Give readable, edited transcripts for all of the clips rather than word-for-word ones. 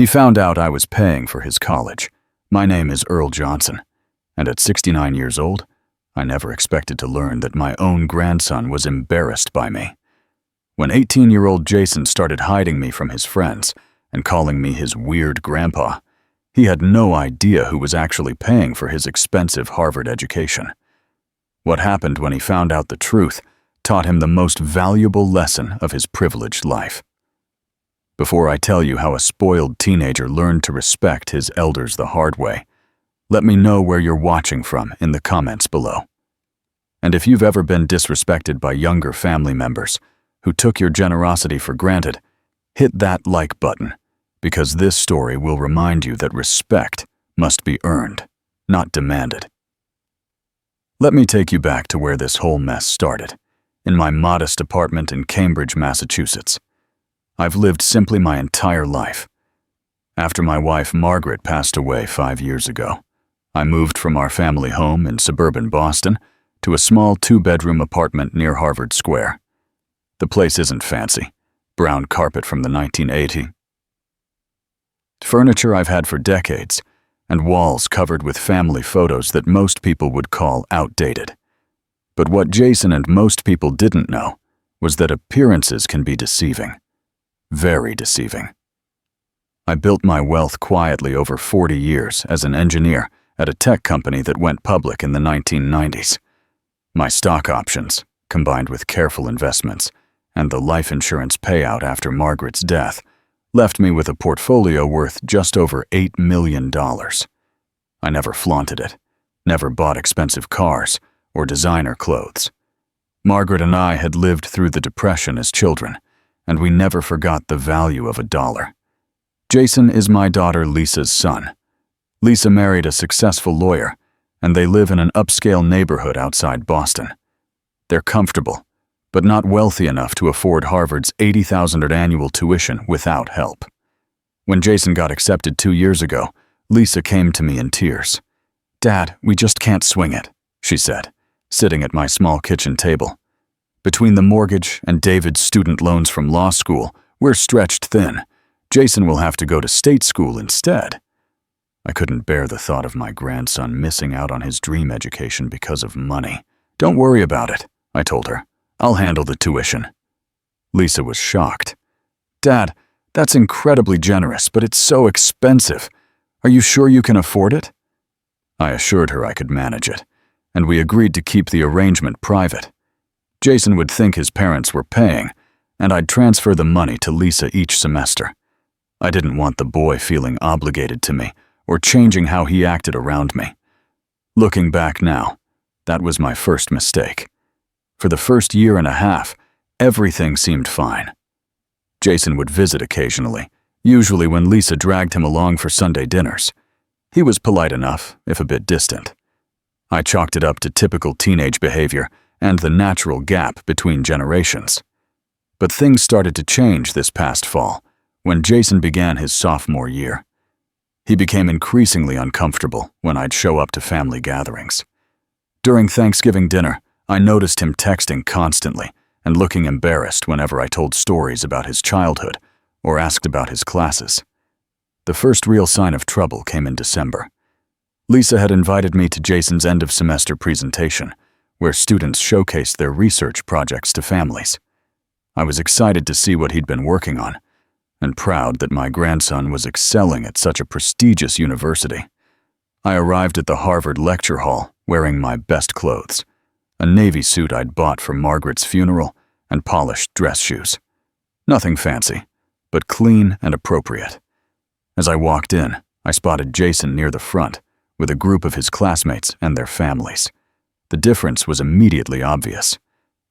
He found out I was paying for his college. My name is Earl Johnson, and at 69 years old, I never expected to learn that my own grandson was embarrassed by me. When 18-year-old Jason started hiding me from his friends and calling me his weird grandpa, he had no idea who was actually paying for his expensive Harvard education. What happened when he found out the truth taught him the most valuable lesson of his privileged life. Before I tell you how a spoiled teenager learned to respect his elders the hard way, let me know where you're watching from in the comments below. And if you've ever been disrespected by younger family members who took your generosity for granted, hit that like button, because this story will remind you that respect must be earned, not demanded. Let me take you back to where this whole mess started, in my modest apartment in Cambridge, Massachusetts. I've lived simply my entire life. After my wife Margaret passed away 5 years ago, I moved from our family home in suburban Boston to a small 2-bedroom apartment near Harvard Square. The place isn't fancy, brown carpet from the 1980s. Furniture I've had for decades, and walls covered with family photos that most people would call outdated. But what Jason and most people didn't know was that appearances can be deceiving. Very deceiving. I built my wealth quietly over 40 years as an engineer at a tech company that went public in the 1990s. My stock options, combined with careful investments and the life insurance payout after Margaret's death, left me with a portfolio worth just over $8 million. I never flaunted it, never bought expensive cars or designer clothes. Margaret and I had lived through the Depression as children, and we never forgot the value of a dollar. Jason is my daughter Lisa's son. Lisa married a successful lawyer, and they live in an upscale neighborhood outside Boston. They're comfortable, but not wealthy enough to afford Harvard's $80,000 annual tuition without help. When Jason got accepted 2 years ago, Lisa came to me in tears. "Dad, we just can't swing it," she said, sitting at my small kitchen table. "Between the mortgage and David's student loans from law school, we're stretched thin. Jason will have to go to state school instead." I couldn't bear the thought of my grandson missing out on his dream education because of money. "Don't worry about it," I told her. "I'll handle the tuition." Lisa was shocked. "Dad, that's incredibly generous, but it's so expensive. Are you sure you can afford it?" I assured her I could manage it, and we agreed to keep the arrangement private. Jason would think his parents were paying, and I'd transfer the money to Lisa each semester. I didn't want the boy feeling obligated to me or changing how he acted around me. Looking back now, that was my first mistake. For the first year and a half, everything seemed fine. Jason would visit occasionally, usually when Lisa dragged him along for Sunday dinners. He was polite enough, if a bit distant. I chalked it up to typical teenage behavior and the natural gap between generations. But things started to change this past fall, when Jason began his sophomore year. He became increasingly uncomfortable when I'd show up to family gatherings. During Thanksgiving dinner, I noticed him texting constantly and looking embarrassed whenever I told stories about his childhood or asked about his classes. The first real sign of trouble came in December. Lisa had invited me to Jason's end-of-semester presentation, where students showcased their research projects to families. I was excited to see what he'd been working on, and proud that my grandson was excelling at such a prestigious university. I arrived at the Harvard lecture hall wearing my best clothes, a navy suit I'd bought for Margaret's funeral and polished dress shoes. Nothing fancy, but clean and appropriate. As I walked in, I spotted Jason near the front with a group of his classmates and their families. The difference was immediately obvious.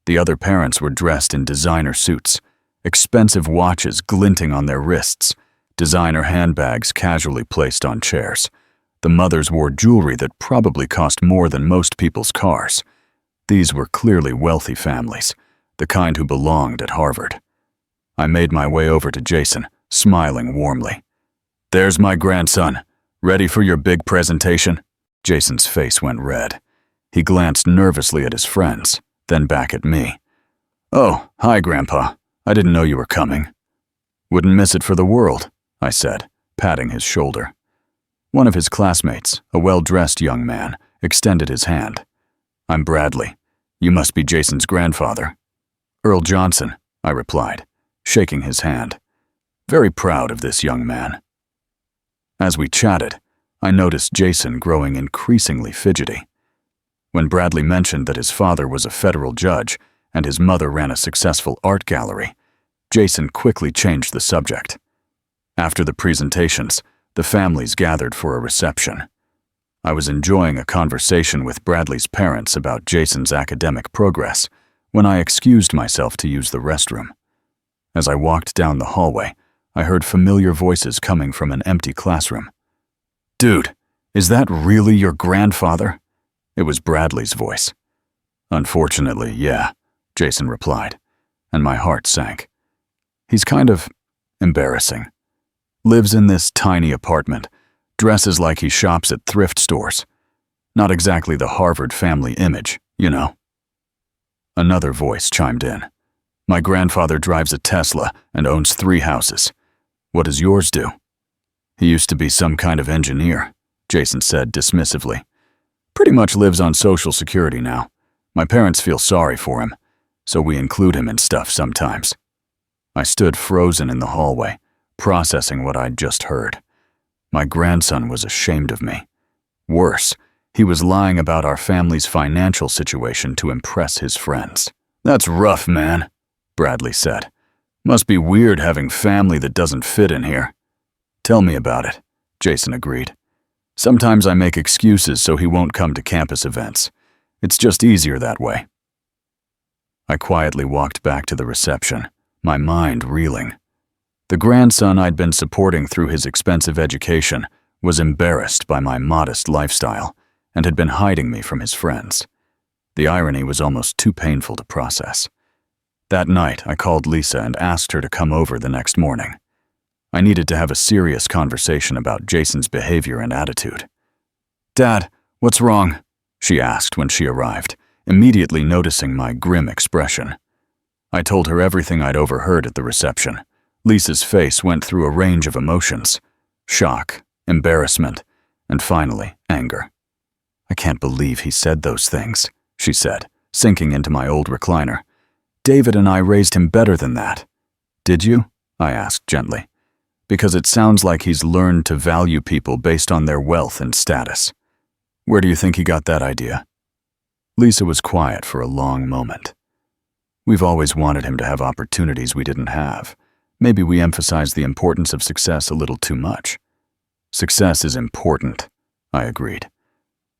The other parents were dressed in designer suits, expensive watches glinting on their wrists, designer handbags casually placed on chairs. The mothers wore jewelry that probably cost more than most people's cars. These were clearly wealthy families, the kind who belonged at Harvard. I made my way over to Jason, smiling warmly. "There's my grandson. Ready for your big presentation?" Jason's face went red. He glanced nervously at his friends, then back at me. "Oh, hi, Grandpa. I didn't know you were coming." "Wouldn't miss it for the world," I said, patting his shoulder. One of his classmates, a well-dressed young man, extended his hand. "I'm Bradley. You must be Jason's grandfather." "Earl Johnson," I replied, shaking his hand. Very proud of this young man. As we chatted, I noticed Jason growing increasingly fidgety. When Bradley mentioned that his father was a federal judge and his mother ran a successful art gallery, Jason quickly changed the subject. After the presentations, the families gathered for a reception. I was enjoying a conversation with Bradley's parents about Jason's academic progress when I excused myself to use the restroom. As I walked down the hallway, I heard familiar voices coming from an empty classroom. "Dude, is that really your grandfather?" It was Bradley's voice. "Unfortunately, yeah," Jason replied, and my heart sank. He's kind of embarrassing. Lives in this tiny apartment, dresses like he shops at thrift stores. Not exactly the Harvard family image, you know. Another voice chimed in. "My grandfather drives a Tesla and owns 3 houses. What does yours do?" "He used to be some kind of engineer," Jason said dismissively. "Pretty much lives on Social Security now. My parents feel sorry for him, so we include him in stuff sometimes." I stood frozen in the hallway, processing what I'd just heard. My grandson was ashamed of me. Worse, he was lying about our family's financial situation to impress his friends. "That's rough, man," Bradley said. "Must be weird having family that doesn't fit in here." "Tell me about it," Jason agreed. "Sometimes I make excuses so he won't come to campus events. It's just easier that way." I quietly walked back to the reception, my mind reeling. The grandson I'd been supporting through his expensive education was embarrassed by my modest lifestyle and had been hiding me from his friends. The irony was almost too painful to process. That night, I called Lisa and asked her to come over the next morning. I needed to have a serious conversation about Jason's behavior and attitude. "Dad, what's wrong?" she asked when she arrived, immediately noticing my grim expression. I told her everything I'd overheard at the reception. Lisa's face went through a range of emotions: shock, embarrassment, and finally, anger. "I can't believe he said those things," she said, sinking into my old recliner. "David and I raised him better than that." "Did you?" I asked gently. "Because it sounds like he's learned to value people based on their wealth and status. Where do you think he got that idea?" Lisa was quiet for a long moment. "We've always wanted him to have opportunities we didn't have. Maybe we emphasize the importance of success a little too much." "Success is important," I agreed,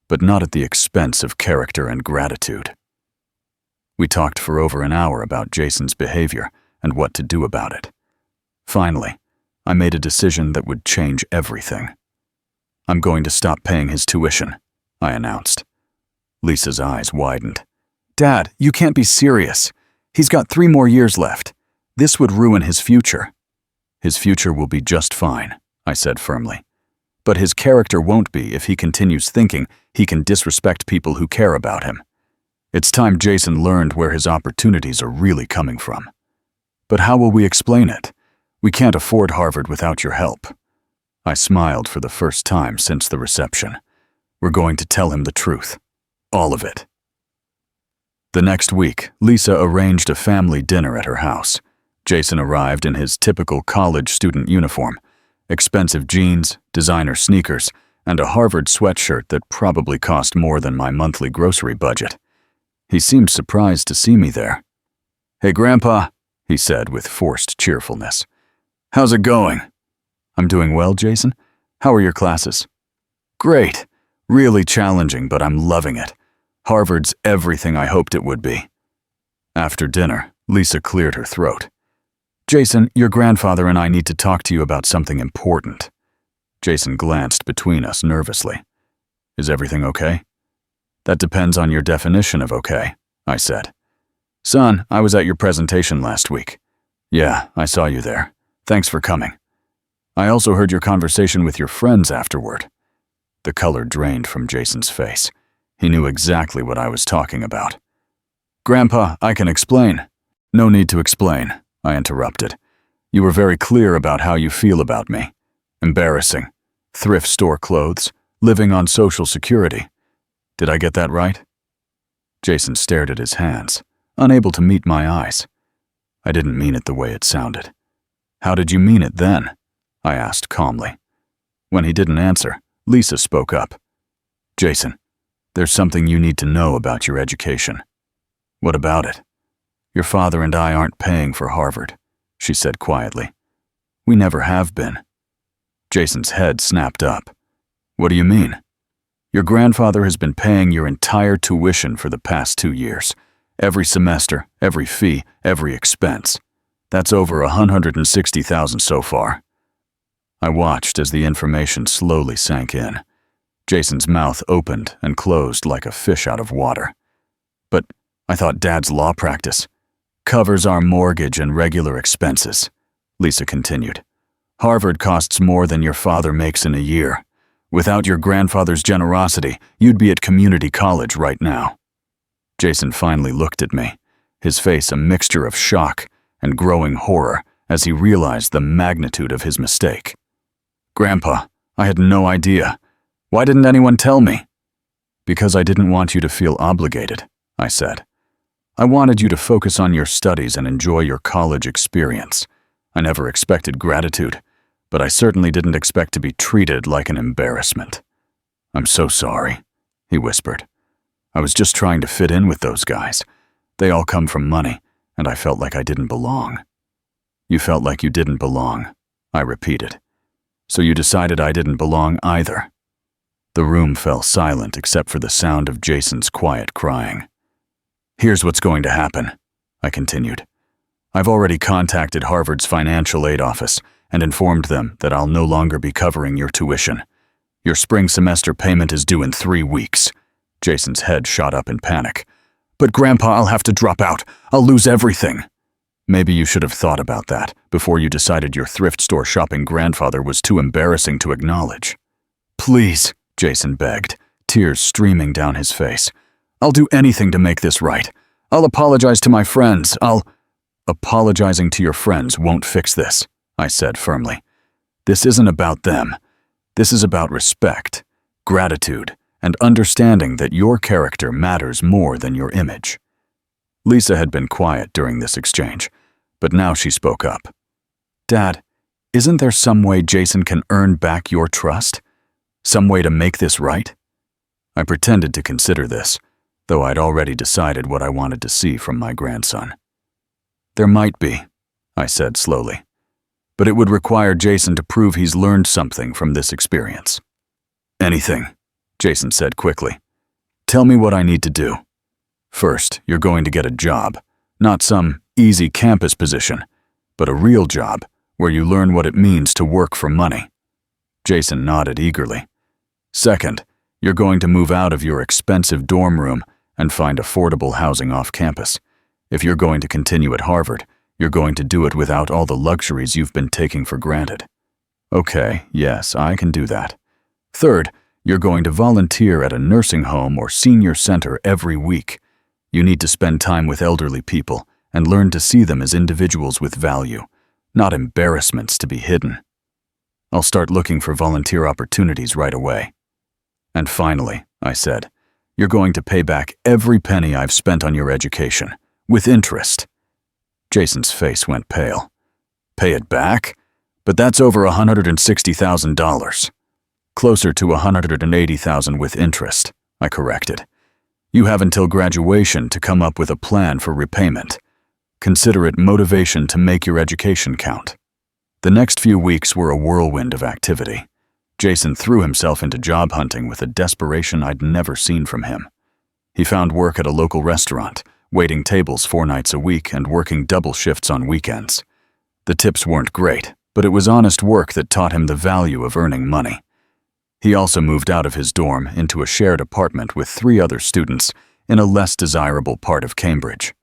"but not at the expense of character and gratitude." We talked for over an hour about Jason's behavior and what to do about it. Finally, I made a decision that would change everything. "I'm going to stop paying his tuition," I announced. Lisa's eyes widened. "Dad, you can't be serious. He's got 3 more years left. This would ruin his future." "His future will be just fine," I said firmly. "But his character won't be if he continues thinking he can disrespect people who care about him. It's time Jason learned where his opportunities are really coming from." "But how will we explain it? We can't afford Harvard without your help." I smiled for the first time since the reception. "We're going to tell him the truth. All of it." The next week, Lisa arranged a family dinner at her house. Jason arrived in his typical college student uniform: expensive jeans, designer sneakers, and a Harvard sweatshirt that probably cost more than my monthly grocery budget. He seemed surprised to see me there. "Hey, Grandpa," he said with forced cheerfulness. "How's it going?" "I'm doing well, Jason. How are your classes?" "Great. Really challenging, but I'm loving it. Harvard's everything I hoped it would be." After dinner, Lisa cleared her throat. "Jason, your grandfather and I need to talk to you about something important." Jason glanced between us nervously. "Is everything okay?" "That depends on your definition of okay," I said. "Son, I was at your presentation last week." "Yeah, I saw you there. Thanks for coming." "I also heard your conversation with your friends afterward." The color drained from Jason's face. He knew exactly what I was talking about. "Grandpa, I can explain." "No need to explain," I interrupted. "You were very clear about how you feel about me. Embarrassing. Thrift store clothes, living on Social Security. Did I get that right? Jason stared at his hands, unable to meet my eyes. I didn't mean it the way it sounded. How did you mean it then? I asked calmly. When he didn't answer, Lisa spoke up. Jason, there's something you need to know about your education. What about it? Your father and I aren't paying for Harvard, she said quietly. We never have been. Jason's head snapped up. What do you mean? Your grandfather has been paying your entire tuition for the past 2 years. Every semester, every fee, every expense. That's over $160,000 so far. I watched as the information slowly sank in. Jason's mouth opened and closed like a fish out of water. But I thought Dad's law practice covers our mortgage and regular expenses, Lisa continued. Harvard costs more than your father makes in a year. Without your grandfather's generosity, you'd be at community college right now. Jason finally looked at me, his face a mixture of shock and growing horror as he realized the magnitude of his mistake. Grandpa, I had no idea. Why didn't anyone tell me? Because I didn't want you to feel obligated, I said. I wanted you to focus on your studies and enjoy your college experience. I never expected gratitude, but I certainly didn't expect to be treated like an embarrassment. I'm so sorry, he whispered. I was just trying to fit in with those guys. They all come from money, and I felt like I didn't belong. You felt like you didn't belong, I repeated. So you decided I didn't belong either. The room fell silent except for the sound of Jason's quiet crying. Here's what's going to happen, I continued. I've already contacted Harvard's financial aid office and informed them that I'll no longer be covering your tuition. Your spring semester payment is due in 3 weeks. Jason's head shot up in panic. But Grandpa, I'll have to drop out. I'll lose everything. Maybe you should have thought about that before you decided your thrift store shopping grandfather was too embarrassing to acknowledge. Please, Jason begged, tears streaming down his face. I'll do anything to make this right. I'll apologize to my friends. Apologizing to your friends won't fix this, I said firmly. This isn't about them. This is about respect, gratitude, and understanding that your character matters more than your image. Lisa had been quiet during this exchange, but now she spoke up. Dad, isn't there some way Jason can earn back your trust? Some way to make this right? I pretended to consider this, though I'd already decided what I wanted to see from my grandson. There might be, I said slowly, but it would require Jason to prove he's learned something from this experience. Anything, Jason said quickly. Tell me what I need to do. First, you're going to get a job, not some easy campus position, but a real job where you learn what it means to work for money. Jason nodded eagerly. Second, you're going to move out of your expensive dorm room and find affordable housing off campus. If you're going to continue at Harvard, you're going to do it without all the luxuries you've been taking for granted. Okay, yes, I can do that. Third, you're going to volunteer at a nursing home or senior center every week. You need to spend time with elderly people and learn to see them as individuals with value, not embarrassments to be hidden. I'll start looking for volunteer opportunities right away. And finally, I said, you're going to pay back every penny I've spent on your education, with interest. Jason's face went pale. Pay it back? But that's over $160,000. Closer to $180,000 with interest, I corrected. You have until graduation to come up with a plan for repayment. Consider it motivation to make your education count. The next few weeks were a whirlwind of activity. Jason threw himself into job hunting with a desperation I'd never seen from him. He found work at a local restaurant, waiting tables 4 nights a week and working double shifts on weekends. The tips weren't great, but it was honest work that taught him the value of earning money. He also moved out of his dorm into a shared apartment with 3 other students in a less desirable part of Cambridge.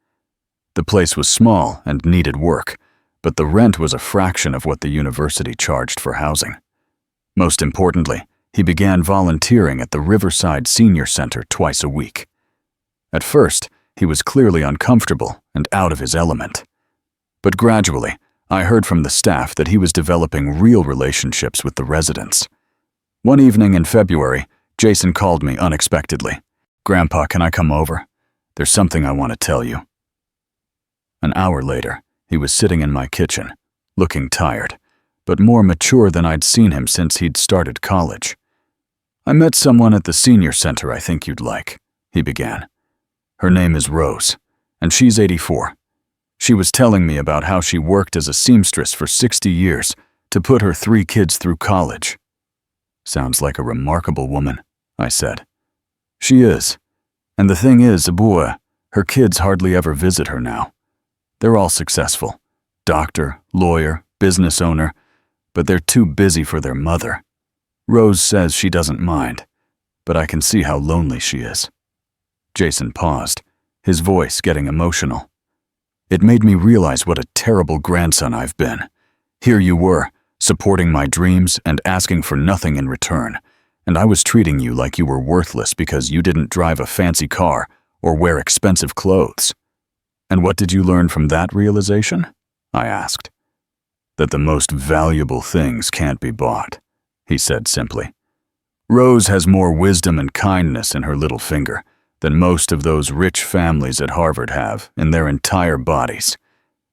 The place was small and needed work, but the rent was a fraction of what the university charged for housing. Most importantly, he began volunteering at the Riverside Senior Center twice a week. At first, he was clearly uncomfortable and out of his element. But gradually, I heard from the staff that he was developing real relationships with the residents. One evening in February, Jason called me unexpectedly. "Grandpa, can I come over? There's something I want to tell you." An hour later, he was sitting in my kitchen, looking tired, but more mature than I'd seen him since he'd started college. "I met someone at the senior center I think you'd like," he began. "Her name is Rose, and she's 84. She was telling me about how she worked as a seamstress for 60 years to put her 3 kids through college." "Sounds like a remarkable woman," I said. "She is. And the thing is, Abua, her kids hardly ever visit her now. They're all successful. Doctor, lawyer, business owner, but they're too busy for their mother. Rose says she doesn't mind, but I can see how lonely she is." Jason paused, his voice getting emotional. It made me realize what a terrible grandson I've been. Here you were, supporting my dreams and asking for nothing in return, and I was treating you like you were worthless because you didn't drive a fancy car or wear expensive clothes. "And what did you learn from that realization?" I asked. "That the most valuable things can't be bought," he said simply. "Rose has more wisdom and kindness in her little finger than most of those rich families at Harvard have in their entire bodies.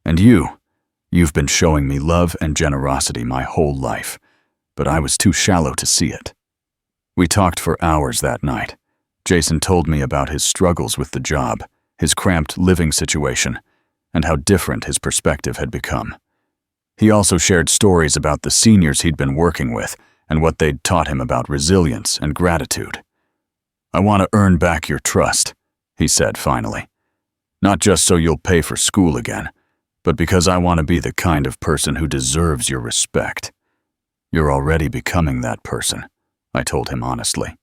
And you've been showing me love and generosity my whole life, but I was too shallow to see it." We talked for hours that night. Jason told me about his struggles with the job, his cramped living situation, and how different his perspective had become. He also shared stories about the seniors he'd been working with and what they'd taught him about resilience and gratitude. "I want to earn back your trust," he said finally. "Not just so you'll pay for school again, but because I want to be the kind of person who deserves your respect." "You're already becoming that person," I told him honestly.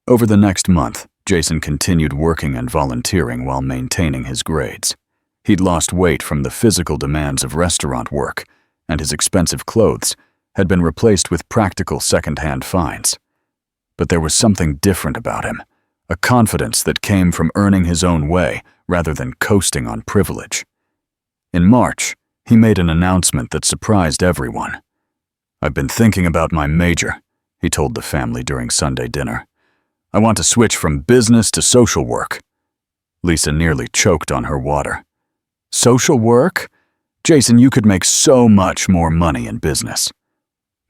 Over the next month, Jason continued working and volunteering while maintaining his grades. He'd lost weight from the physical demands of restaurant work, and his expensive clothes had been replaced with practical second-hand finds. But there was something different about him, a confidence that came from earning his own way rather than coasting on privilege. In March, he made an announcement that surprised everyone. "I've been thinking about my major," he told the family during Sunday dinner. "I want to switch from business to social work." Lisa nearly choked on her water. "Social work? Jason, you could make so much more money in business."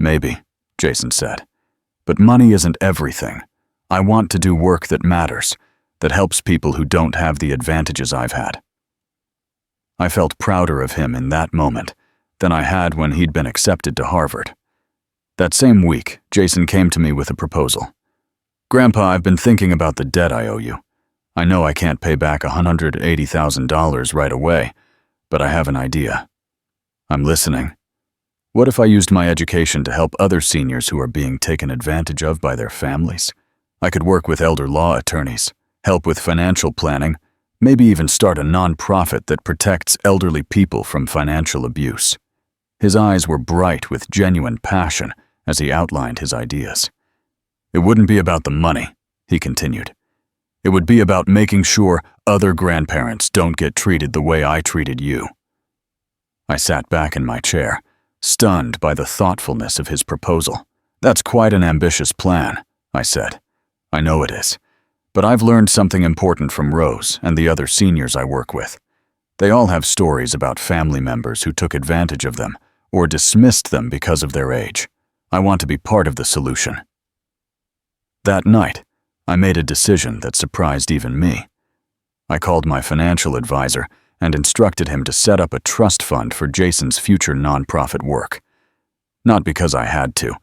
"Maybe," Jason said. "But money isn't everything. I want to do work that matters, that helps people who don't have the advantages I've had." I felt prouder of him in that moment than I had when he'd been accepted to Harvard. That same week, Jason came to me with a proposal. "Grandpa, I've been thinking about the debt I owe you. I know I can't pay back $180,000 right away, but I have an idea." "I'm listening." "What if I used my education to help other seniors who are being taken advantage of by their families? I could work with elder law attorneys, help with financial planning, maybe even start a non-profit that protects elderly people from financial abuse." His eyes were bright with genuine passion as he outlined his ideas. "It wouldn't be about the money," he continued. "It would be about making sure other grandparents don't get treated the way I treated you." I sat back in my chair, stunned by the thoughtfulness of his proposal. "That's quite an ambitious plan," I said. "I know it is. But I've learned something important from Rose and the other seniors I work with. They all have stories about family members who took advantage of them or dismissed them because of their age. I want to be part of the solution." That night, I made a decision that surprised even me. I called my financial advisor and instructed him to set up a trust fund for Jason's future nonprofit work. Not because I had to,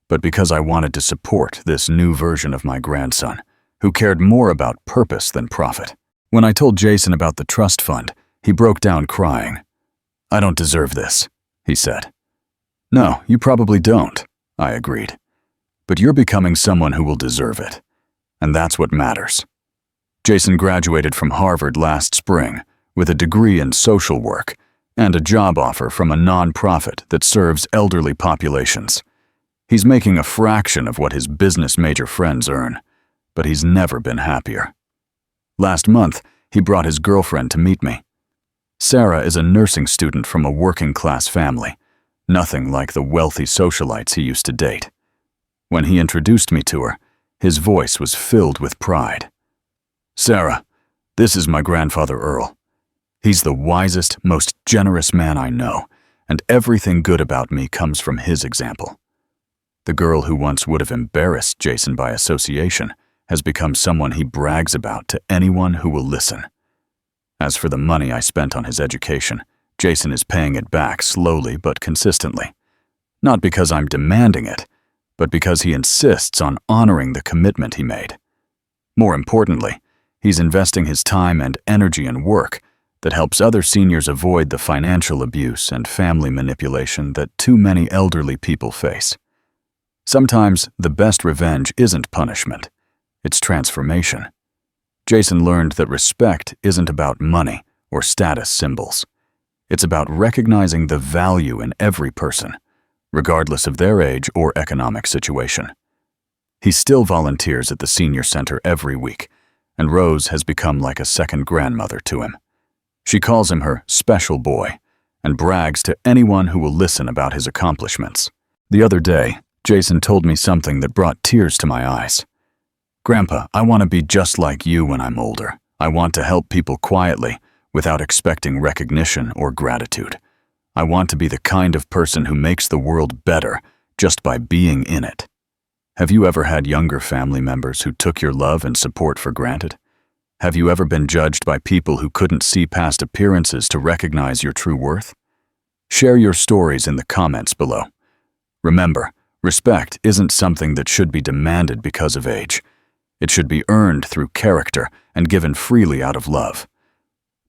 but because I wanted to support this new version of my grandson, who cared more about purpose than profit. When I told Jason about the trust fund, he broke down crying. "I don't deserve this," he said. "No, you probably don't," I agreed. "But you're becoming someone who will deserve it. And that's what matters." Jason graduated from Harvard last spring with a degree in social work and a job offer from a non-profit that serves elderly populations. He's making a fraction of what his business major friends earn, but he's never been happier. Last month, he brought his girlfriend to meet me. Sarah is a nursing student from a working-class family, nothing like the wealthy socialites he used to date. When he introduced me to her, his voice was filled with pride. "Sarah, this is my grandfather Earl. He's the wisest, most generous man I know, and everything good about me comes from his example." The girl who once would have embarrassed Jason by association has become someone he brags about to anyone who will listen. As for the money I spent on his education, Jason is paying it back slowly but consistently. Not because I'm demanding it, but because he insists on honoring the commitment he made. More importantly, he's investing his time and energy in work that helps other seniors avoid the financial abuse and family manipulation that too many elderly people face. Sometimes the best revenge isn't punishment, it's transformation. Jason learned that respect isn't about money or status symbols. It's about recognizing the value in every person, regardless of their age or economic situation. He still volunteers at the senior center every week, and Rose has become like a second grandmother to him. She calls him her special boy and brags to anyone who will listen about his accomplishments. The other day, Jason told me something that brought tears to my eyes. "Grandpa, I want to be just like you when I'm older. I want to help people quietly, without expecting recognition or gratitude. I want to be the kind of person who makes the world better just by being in it." Have you ever had younger family members who took your love and support for granted? Have you ever been judged by people who couldn't see past appearances to recognize your true worth? Share your stories in the comments below. Remember, respect isn't something that should be demanded because of age. It should be earned through character and given freely out of love.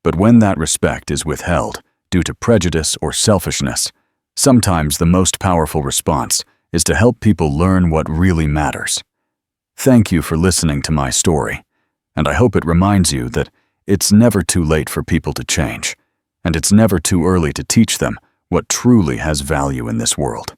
But when that respect is withheld due to prejudice or selfishness, sometimes the most powerful response is to help people learn what really matters. Thank you for listening to my story, and I hope it reminds you that it's never too late for people to change, and it's never too early to teach them what truly has value in this world.